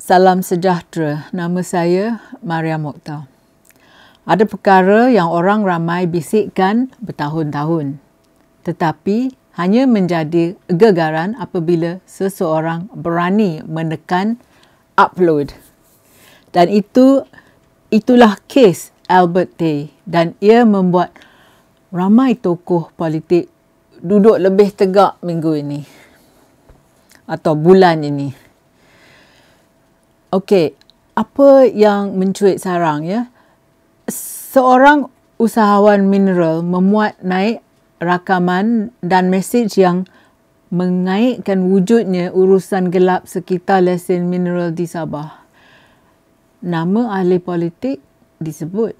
Salam sejahtera, nama saya Maria Mokhtar. Ada perkara yang orang ramai bisikkan bertahun-tahun, tetapi hanya menjadi gegaran apabila seseorang berani menekan upload. Dan itulah kes Albert Tay, dan ia membuat ramai tokoh politik duduk lebih tegak minggu ini atau bulan ini. Okey, apa yang mencuit sarang ya? Seorang usahawan mineral memuat naik rakaman dan mesej yang mengaitkan wujudnya urusan gelap sekitar lesen mineral di Sabah. Nama ahli politik disebut.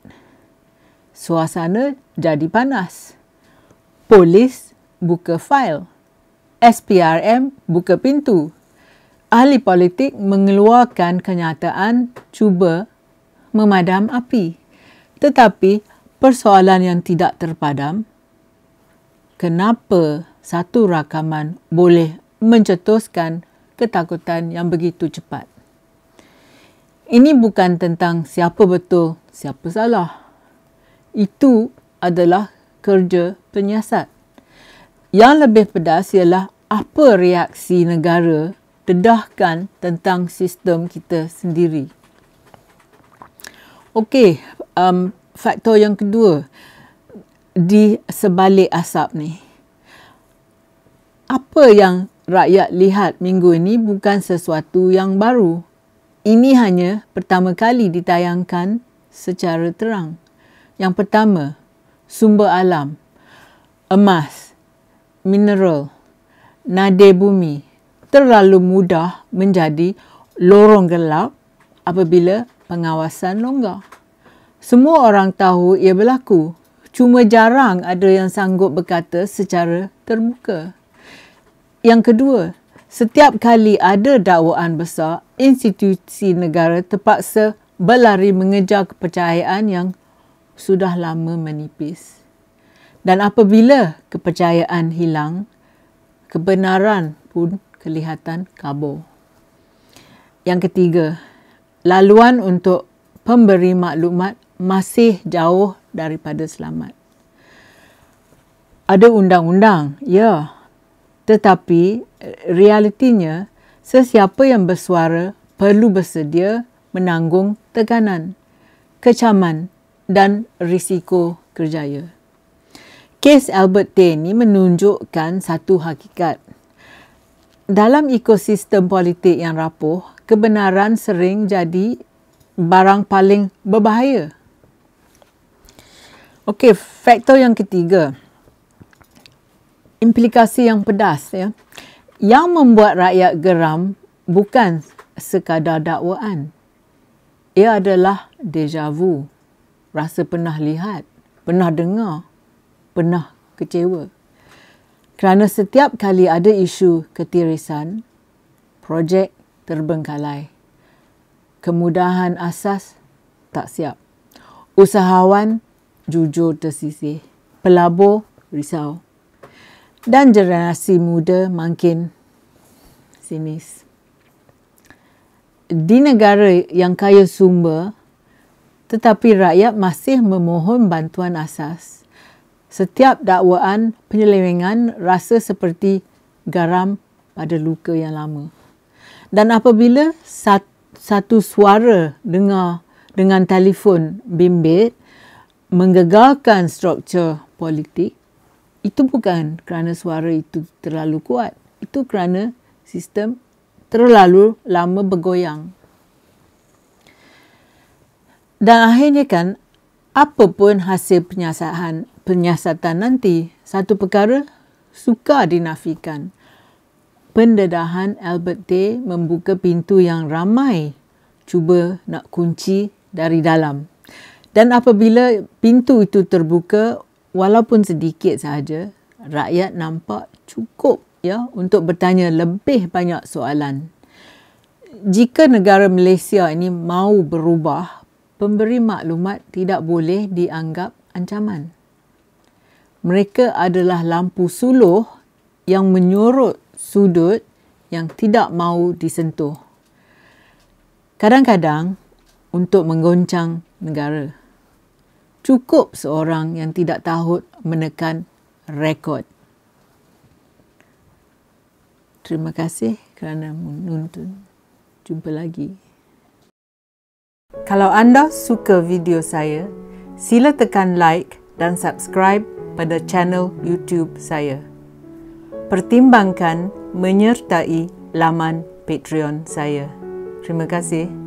Suasana jadi panas. Polis buka fail. SPRM buka pintu. Ahli politik mengeluarkan kenyataan cuba memadam api. Tetapi persoalan yang tidak terpadam, kenapa satu rakaman boleh mencetuskan ketakutan yang begitu cepat? Ini bukan tentang siapa betul, siapa salah. Itu adalah kerja penyiasat. Yang lebih pedas ialah apa reaksi negara dedahkan tentang sistem kita sendiri. Okey, faktor yang kedua di sebalik asap ni. Apa yang rakyat lihat minggu ini bukan sesuatu yang baru. Ini hanya pertama kali ditayangkan secara terang. Yang pertama, sumber alam, emas, mineral, nadir bumi terlalu mudah menjadi lorong gelap apabila pengawasan longgar. Semua orang tahu ia berlaku. Cuma jarang ada yang sanggup berkata secara terbuka. Yang kedua, setiap kali ada dakwaan besar, institusi negara terpaksa berlari mengejar kepercayaan yang sudah lama menipis. Dan apabila kepercayaan hilang, kebenaran pun kelihatan kabur. Yang ketiga, laluan untuk pemberi maklumat masih jauh daripada selamat. Ada undang-undang, ya. Tetapi realitinya, sesiapa yang bersuara perlu bersedia menanggung tekanan, kecaman dan risiko kerjaya. Kes Albert Tay ini menunjukkan satu hakikat. Dalam ekosistem politik yang rapuh, kebenaran sering jadi barang paling berbahaya. Okey, faktor yang ketiga. Implikasi yang pedas ya. Yang membuat rakyat geram bukan sekadar dakwaan. Ia adalah deja vu. Rasa pernah lihat, pernah dengar, pernah kecewa. Kerana setiap kali ada isu ketirisan, projek terbengkalai. Kemudahan asas tak siap. Usahawan jujur tersisih. Pelabur risau. Dan generasi muda makin sinis. Di negara yang kaya sumber, tetapi rakyat masih memohon bantuan asas. Setiap dakwaan penyelewengan rasa seperti garam pada luka yang lama. Dan apabila satu suara dengar dengan telefon bimbit menggegarkan struktur politik, itu bukan kerana suara itu terlalu kuat. Itu kerana sistem terlalu lama bergoyang. Dan akhirnya kan, apa pun hasil penyiasatan nanti, satu perkara sukar dinafikan. Pendedahan Albert Tay membuka pintu yang ramai cuba nak kunci dari dalam. Dan apabila pintu itu terbuka, walaupun sedikit sahaja, rakyat nampak cukup ya untuk bertanya lebih banyak soalan. Jika negara Malaysia ini mahu berubah, pemberi maklumat tidak boleh dianggap ancaman. Mereka adalah lampu suluh yang menyorot sudut yang tidak mahu disentuh. Kadang-kadang untuk menggoncang negara, cukup seorang yang tidak tahu menekan rekod. Terima kasih kerana menonton. Jumpa lagi. Kalau anda suka video saya, sila tekan like dan subscribe pada channel YouTube saya. Pertimbangkan menyertai laman Patreon saya. Terima kasih.